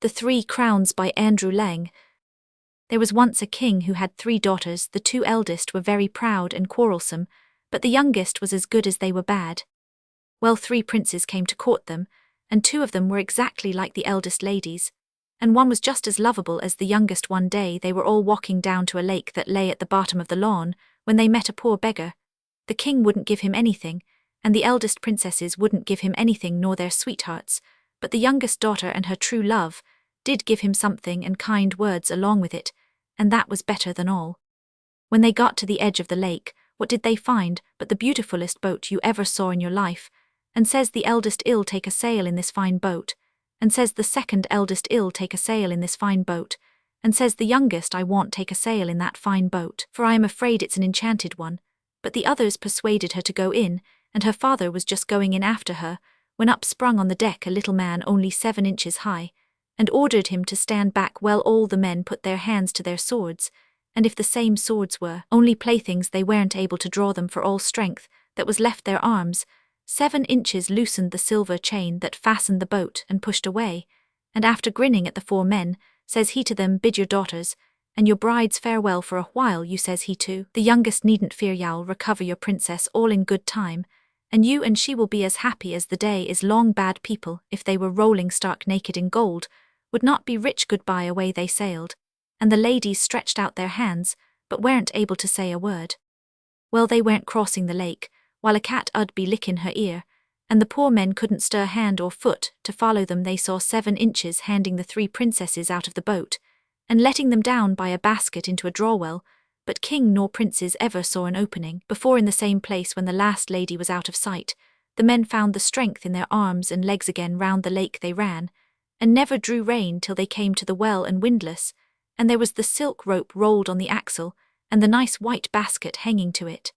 The 3 Crowns by Andrew Lang. There was once a king who had 3 daughters. The 2 eldest were very proud and quarrelsome, but the youngest was as good as they were bad. Well, 3 princes came to court them, and 2 of them were exactly like the eldest ladies, and one was just as lovable as the youngest. One day they were all walking down to a lake that lay at the bottom of the lawn, when they met a poor beggar. The king wouldn't give him anything, and the eldest princesses wouldn't give him anything nor their sweethearts, but the youngest daughter and her true love did give him something and kind words along with it, and that was better than all. When they got to the edge of the lake, what did they find but the beautifulest boat you ever saw in your life? And says the eldest, "I'll take a sail in this fine boat." And says the second eldest, "I'll take a sail in this fine boat." And says the youngest, "I won't take a sail in that fine boat, for I am afraid it's an enchanted one." But the others persuaded her to go in, and her father was just going in after her, when up sprung on the deck a little man only 7 inches high, and ordered him to stand back. Well, all the men put their hands to their swords, and if the same swords were only playthings, they weren't able to draw them for all strength that was left their arms. 7 inches loosened the silver chain that fastened the boat and pushed away, and after grinning at the 4 men, says he to them, "Bid your daughters and your brides farewell for a while." You, says he to the youngest, "Needn't fear, you'll recover your princess all in good time, and you and she will be as happy as the day is long." Bad people, if they were rolling stark naked in gold, would not be rich. Goodbye, away they sailed, and the ladies stretched out their hands, but weren't able to say a word. Well, they weren't crossing the lake, while a cat 'ud be licking her ear, and the poor men couldn't stir hand or foot to follow them. They saw 7 inches handing the 3 princesses out of the boat, and letting them down by a basket into a drawwell, but king nor princes ever saw an opening before in the same place. When the last lady was out of sight, the men found the strength in their arms and legs again. Round the lake they ran, and never drew rein till they came to the well and windlass, and there was the silk rope rolled on the axle, and the nice white basket hanging to it.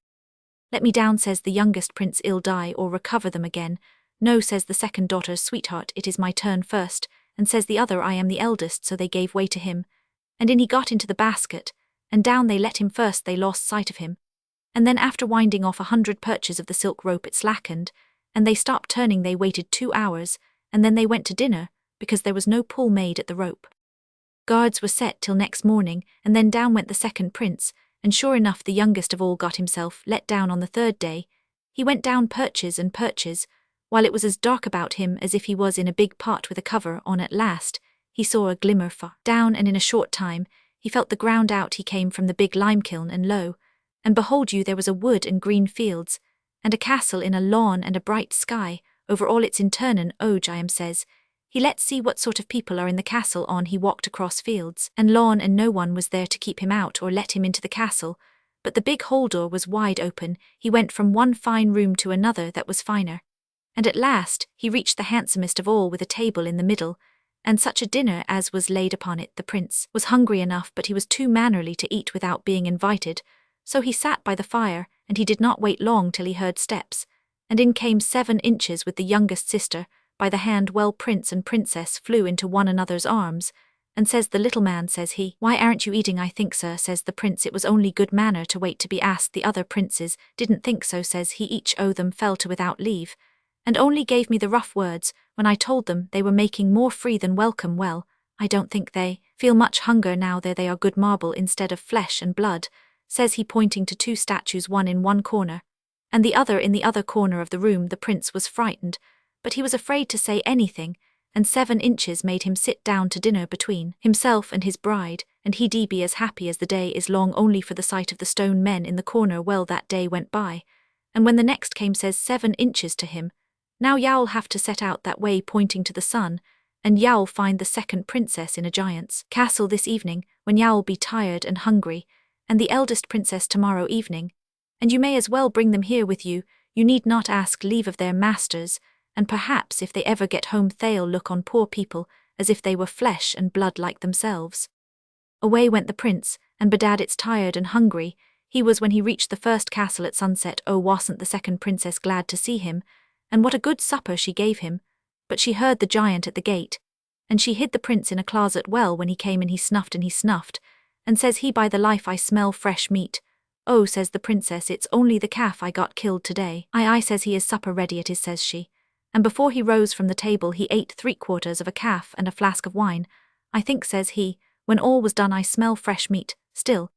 "Let me down," says the youngest prince, "I'll die or recover them again." "No," says the second daughter's sweetheart, "it is my turn first." And says the other, "I am the eldest." So they gave way to him, and in he got into the basket, and down they let him. First they lost sight of him, and then after winding off 100 perches of the silk rope it slackened, and they stopped turning. They waited 2 hours, and then they went to dinner, because there was no pull made at the rope. Guards were set till next morning, and then down went the second prince, and sure enough the youngest of all got himself let down on the 3rd day. He went down perches and perches, while it was as dark about him as if he was in a big pot with a cover on. At last he saw a glimmer far down, and in a short time he felt the ground out. He came from the big lime kiln, and lo, and behold you, there was a wood and green fields, and a castle in a lawn, and a bright sky over all its internen. "Oh, Giam," says he, "let's see what sort of people are in the castle." On he walked across fields and lawn, and no one was there to keep him out or let him into the castle, but the big hall door was wide open. He went from one fine room to another that was finer, and at last he reached the handsomest of all, with a table in the middle, and such a dinner as was laid upon it. The prince was hungry enough, but he was too mannerly to eat without being invited, so he sat by the fire, and he did not wait long till he heard steps, and in came 7 inches with the youngest sister by the hand. Well, prince and princess flew into one another's arms, and says the little man, says he, "Why aren't you eating?" "I think, sir," says the prince, "it was only good manner to wait to be asked." The other princes didn't think so, says he, "each o' them fell to without leave, and only gave me the rough words when I told them they were making more free than welcome. Well, I don't think they feel much hunger now. There they are, good marble instead of flesh and blood," says he, pointing to 2 statues, one in one corner and the other in the other corner of the room. The prince was frightened, but he was afraid to say anything, and 7 inches made him sit down to dinner between himself and his bride, and he'd be as happy as the day is long only for the sight of the stone men in the corner. Well, that day went by, and when the next came, says 7 inches to him, "Now you'll have to set out that way," pointing to the sun, "and you'll find the second princess in a giant's castle this evening, when you'll be tired and hungry, and the eldest princess tomorrow evening, and you may as well bring them here with you. You need not ask leave of their masters, and perhaps if they ever get home they'll look on poor people as if they were flesh and blood like themselves." Away went the prince, and bedad it's tired and hungry he was when he reached the first castle at sunset. Oh, wasn't the second princess glad to see him, and what a good supper she gave him! But she heard the giant at the gate, and she hid the prince in a closet. Well, when he came in he snuffed, and says he, "By the life, I smell fresh meat." "Oh," says the princess, "it's only the calf I got killed today." "Aye, aye," says he, "is supper ready?" "It is," says she. And before he rose from the table he ate 3/4 of a calf and a flask of wine. I think, says he, when all was done I smell fresh meat, still.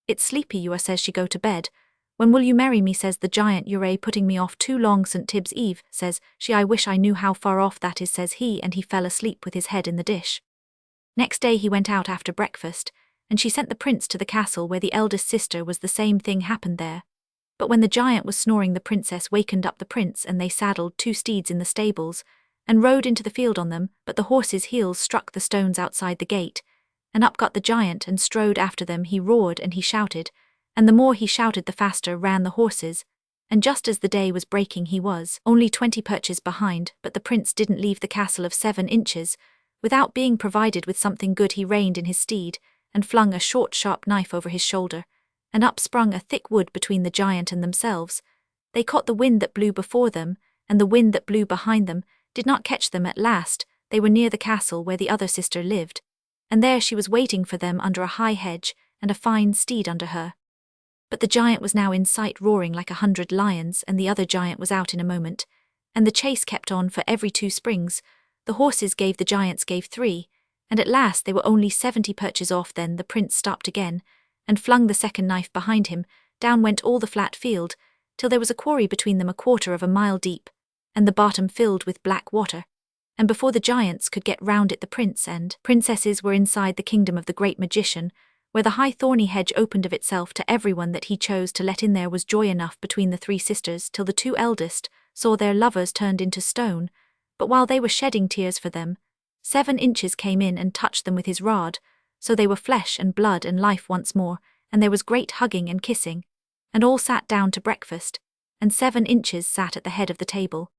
It's sleepy you are, says she, go to bed. When will you marry me, says the giant, you're putting me off too long. St. Tib's Eve, says she, I wish I knew how far off that is, says he, and he fell asleep with his head in the dish. Next day he went out after breakfast, and she sent the prince to the castle where the eldest sister was. The same thing happened there. But when the giant was snoring the princess wakened up the prince, and they saddled 2 steeds in the stables, and rode into the field on them, but the horses' heels struck the stones outside the gate, and up got the giant and strode after them. He roared and he shouted, and the more he shouted the faster ran the horses, and just as the day was breaking he was only 20 perches behind. But the prince didn't leave the castle of 7 inches, without being provided with something good. He reined in his steed, and flung a short sharp knife over his shoulder, and up sprung a thick wood between the giant and themselves. They caught the wind that blew before them, and the wind that blew behind them did not catch them. At last they were near the castle where the other sister lived, and there she was waiting for them under a high hedge, and a fine steed under her. But the giant was now in sight, roaring like 100 lions, and the other giant was out in a moment, and the chase kept on for every 2 springs. The horses gave, the giants gave 3, and at last they were only 70 perches off. Then the prince stopped again, and flung the second knife behind him. Down went all the flat field, till there was a quarry between them 1/4 of a mile deep, and the bottom filled with black water. And before the giants could get round it the prince and princesses were inside the kingdom of the great magician, where the high thorny hedge opened of itself to everyone that he chose to let in. There was joy enough between the 3 sisters till the 2 eldest saw their lovers turned into stone. But while they were shedding tears for them, 7 inches came in and touched them with his rod, so they were flesh and blood and life once more, and there was great hugging and kissing, and all sat down to breakfast, and 7 inches sat at the head of the table.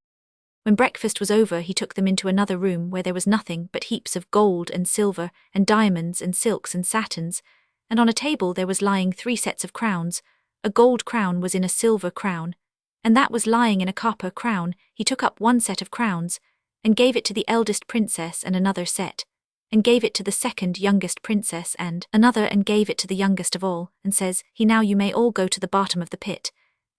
When breakfast was over he took them into another room where there was nothing but heaps of gold and silver and diamonds and silks and satins, and on a table there was lying 3 sets of crowns. A gold crown was in a silver crown, and that was lying in a copper crown. He took up 1 set of crowns, and gave it to the eldest princess, and another set, and gave it to the second youngest princess, and another, and gave it to the youngest of all, and says he, now you may all go to the bottom of the pit,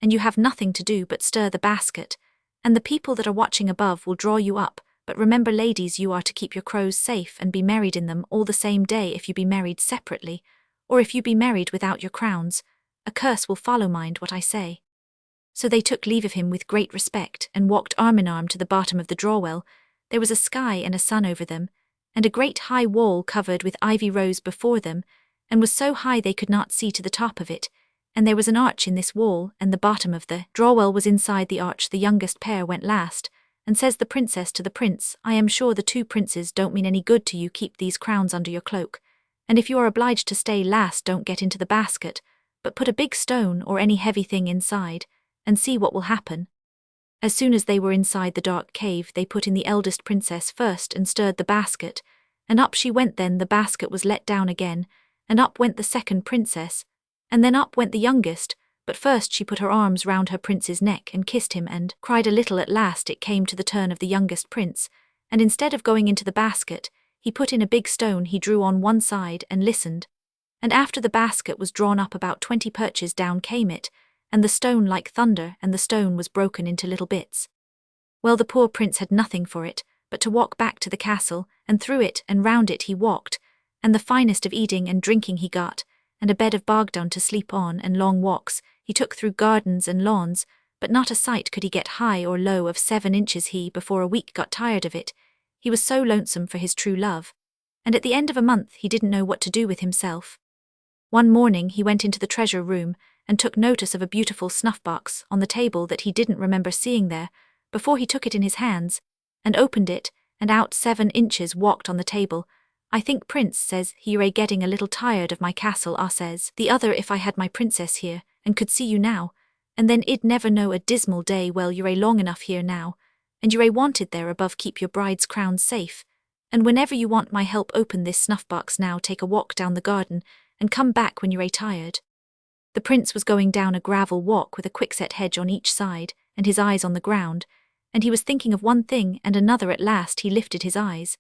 and you have nothing to do but stir the basket, and the people that are watching above will draw you up. But remember, ladies, you are to keep your crows safe and be married in them all the same day. If you be married separately, or if you be married without your crowns, a curse will follow. Mind what I say. So they took leave of him with great respect, and walked arm in arm to the bottom of the drawwell. There was a sky and a sun over them, and a great high wall covered with ivy rose before them, and was so high they could not see to the top of it. And there was an arch in this wall, and the bottom of the drawwell was inside the arch. The youngest pair went last, and says the princess to the prince, I am sure the 2 princes don't mean any good to you. Keep these crowns under your cloak, and if you are obliged to stay last, don't get into the basket, but put a big stone or any heavy thing inside, and see what will happen. As soon as they were inside the dark cave, they put in the eldest princess first and stirred the basket, and up she went. Then the basket was let down again, and up went the second princess, and then up went the youngest. But first she put her arms round her prince's neck and kissed him and cried a little. At last it came to the turn of the youngest prince, and instead of going into the basket, he put in a big stone he drew on one side and listened, and after the basket was drawn up about 20 perches down came it, and the stone like thunder, and the stone was broken into little bits. Well, the poor prince had nothing for it but to walk back to the castle, and through it and round it he walked, and the finest of eating and drinking he got, and a bed of bogdown to sleep on, and long walks he took through gardens and lawns, but not a sight could he get high or low of 7 inches. He before a week got tired of it, he was so lonesome for his true love, and at the end of a month he didn't know what to do with himself. One morning he went into the treasure room, and took notice of a beautiful snuff-box on the table that he didn't remember seeing there. Before he took it in his hands, and opened it, and out 7 inches walked on the table. I think, Prince, says he, you're getting a little tired of my castle. Ah, says the other, if I had my princess here, and could see you now, and then I'd never know a dismal day. Well, you're long enough here now, and you're wanted there above. Keep your bride's crown safe, and whenever you want my help, open this snuff-box now, take a walk down the garden, and come back when you're tired. The prince was going down a gravel walk with a quickset hedge on each side, and his eyes on the ground, and he was thinking of one thing and another. At last he lifted his eyes,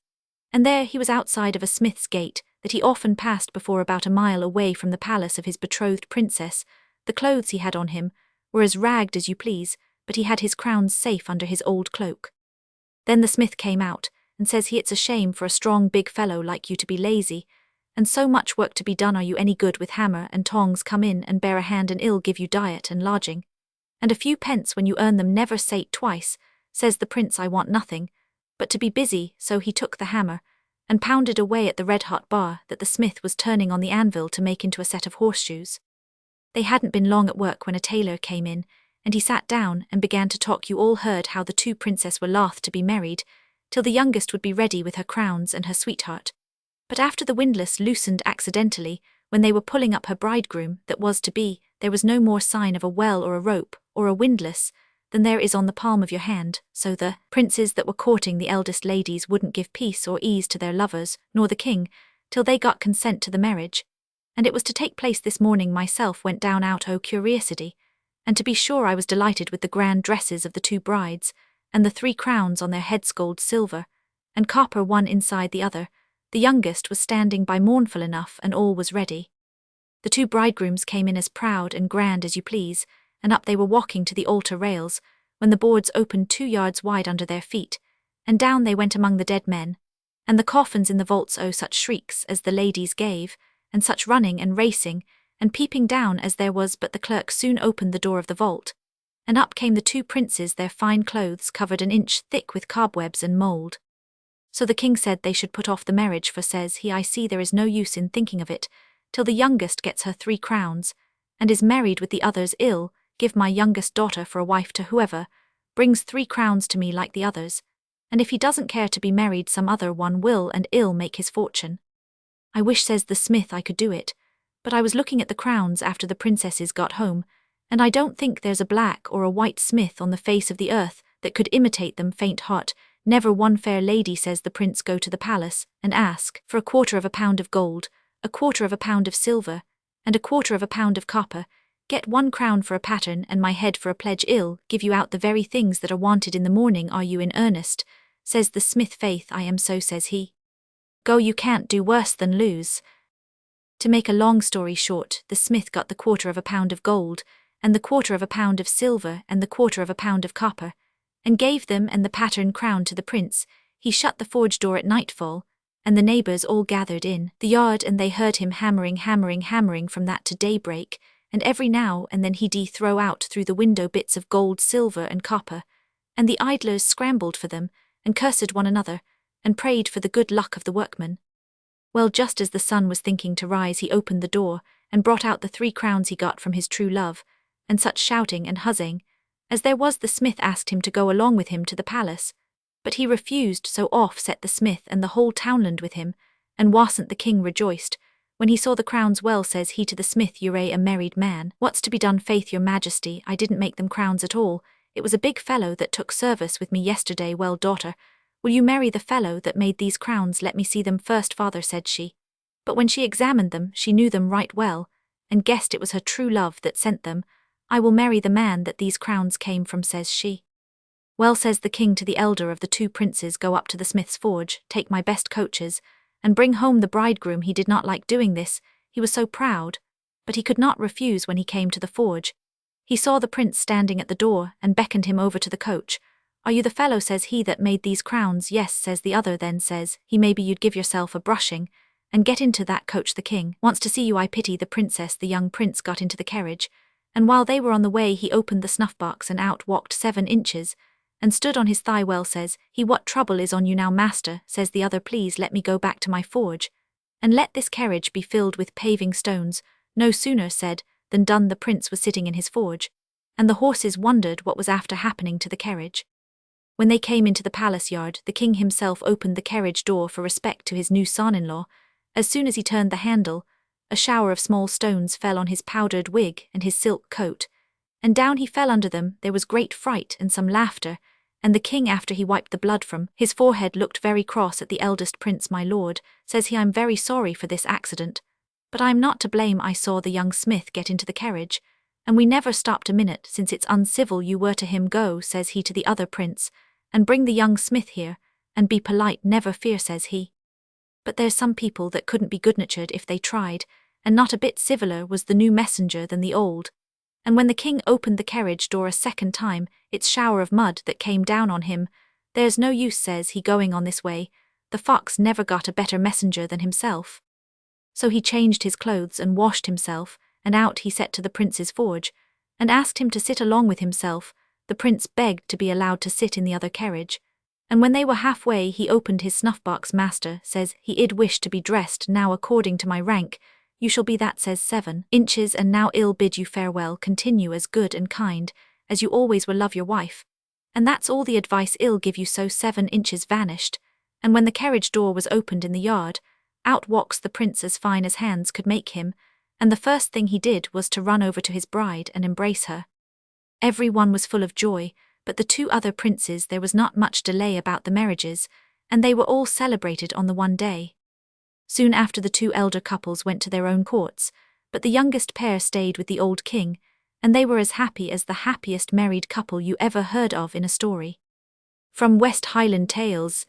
and there he was outside of a smith's gate that he often passed before, about a mile away from the palace of his betrothed princess. The clothes he had on him were as ragged as you please, but he had his crowns safe under his old cloak. Then the smith came out, and says he it's a shame for a strong big fellow like you to be lazy, and so much work to be done, are you any good with hammer and tongs? Come in and bear a hand, and ill give you diet and lodging, and a few pence when you earn them. Never say't twice. Says the prince, I want nothing but to be busy. So he took the hammer and pounded away at the red-hot bar that the smith was turning on the anvil to make into a set of horseshoes. They hadn't been long at work when a tailor came in, and he sat down and began to talk. You all heard how the two princes were loth to be married, till the youngest would be ready with her crowns and her sweetheart. But after the windlass loosened accidentally, when they were pulling up her bridegroom that was to be, there was no more sign of a well or a rope or a windlass than there is on the palm of your hand. So the princes that were courting the eldest ladies wouldn't give peace or ease to their lovers, nor the king, till they got consent to the marriage. And it was to take place this morning. Myself went down out o' curiosity, and to be sure I was delighted with the grand dresses of the two brides, and the 3 crowns on their heads, gold, silver, and copper, one inside the other. The youngest was standing by mournful enough, and all was ready. The 2 bridegrooms came in as proud and grand as you please, and up they were walking to the altar rails, when the boards opened 2 yards wide under their feet, and down they went among the dead men, and the coffins in the vaults. Oh, such shrieks as the ladies gave, and such running and racing, and peeping down as there was. But the clerk soon opened the door of the vault, and up came the 2 princes, their fine clothes covered an inch thick with cobwebs and mould. So the king said they should put off the marriage, for says he, I see there is no use in thinking of it, till the youngest gets her 3 crowns, and is married with the others. Ill give my youngest daughter for a wife to whoever brings 3 crowns to me like the others, and if he doesn't care to be married, some other one will, and ill make his fortune. I wish, says the smith, I could do it, but I was looking at the crowns after the princesses got home, and I don't think there's a black or a white smith on the face of the earth that could imitate them. Faint heart, never one. Fair lady, says the prince, go to the palace and ask for 1/4 pound of gold, 1/4 pound of silver, and 1/4 pound of copper. Get 1 crown for a pattern, and my head for a pledge. Ill give you out the very things that are wanted in the morning. Are you in earnest? Says the smith. Faith, I am so, says he. Go, you can't do worse than lose. To make a long story short, the smith got the 1/4 pound of gold, and the 1/4 pound of silver, and the 1/4 pound of copper, and gave them and the pattern crown to the prince. He shut the forge door at nightfall, and the neighbours all gathered in the yard, and they heard him hammering from that to daybreak, and every now and then he'd throw out through the window bits of gold, silver, and copper, and the idlers scrambled for them, and cursed one another, and prayed for the good luck of the workmen. Well, just as the sun was thinking to rise, he opened the door, and brought out the 3 crowns he got from his true love, and such shouting and huzzing as there was. The smith asked him to go along with him to the palace, but he refused, so off set the smith and the whole townland with him, and wasn't the king rejoiced when he saw the crowns? Well, says he to the smith, you're a married man, what's to be done? Faith, your majesty, I didn't make them crowns at all, it was a big fellow that took service with me yesterday. Well, daughter, will you marry the fellow that made these crowns? Let me see them first, father, said she. But when she examined them, she knew them right well, and guessed it was her true love that sent them. I will marry the man that these crowns came from, says she. Well, says the king to the elder of the 2 princes, go up to the smith's forge, take my best coaches, and bring home the bridegroom. He did not like doing this, he was so proud, but he could not refuse. When he came to the forge, he saw the prince standing at the door, and beckoned him over to the coach. Are you the fellow, says he, that made these crowns? Yes, says the other. Then says he, maybe you'd give yourself a brushing, and get into that coach. The king wants to see you. I pity the princess. The young prince got into the carriage, and while they were on the way, he opened the snuff-box, and out walked 7 inches, and stood on his thigh. Well, says he, what trouble is on you now, master? Says the other, please let me go back to my forge, and let this carriage be filled with paving stones. No sooner said than done. The prince was sitting in his forge, and the horses wondered what was after happening to the carriage. When they came into the palace yard, the king himself opened the carriage door for respect to his new son-in-law. As soon as he turned the handle, a shower of small stones fell on his powdered wig and his silk coat, and down he fell under them. There was great fright and some laughter, and the king, after he wiped the blood from his forehead, looked very cross at the eldest prince. My lord, says he, I'm very sorry for this accident, but I am not to blame. I saw the young smith get into the carriage, and we never stopped a minute, since it's uncivil you were to him. Go, says he to the other prince, and bring the young smith here, and be polite. Never fear, says he. But there's some people that couldn't be good-natured if they tried, and not a bit civiler was the new messenger than the old. And when the king opened the carriage door a second time, its shower of mud that came down on him There's no use, says he, going on this way. The fox never got a better messenger than himself. So he changed his clothes and washed himself, and out he set to the prince's forge, and asked him to sit along with himself. The prince begged to be allowed to sit in the other carriage, and when they were halfway he opened his snuff-box. Master, says he, id wish to be dressed now according to my rank. You shall be that, says 7 inches, and now ill bid you farewell, continue as good and kind, as you always were, love your wife. And that's all the advice ill give you. So 7 inches vanished, and when the carriage door was opened in the yard, out walks the prince as fine as hands could make him, and the first thing he did was to run over to his bride and embrace her. Every one was full of joy, but the 2 other princes there was not much delay about the marriages, and they were all celebrated on the one day. Soon after the 2 elder couples went to their own courts, but the youngest pair stayed with the old king, and they were as happy as the happiest married couple you ever heard of in a story. From West Highland Tales.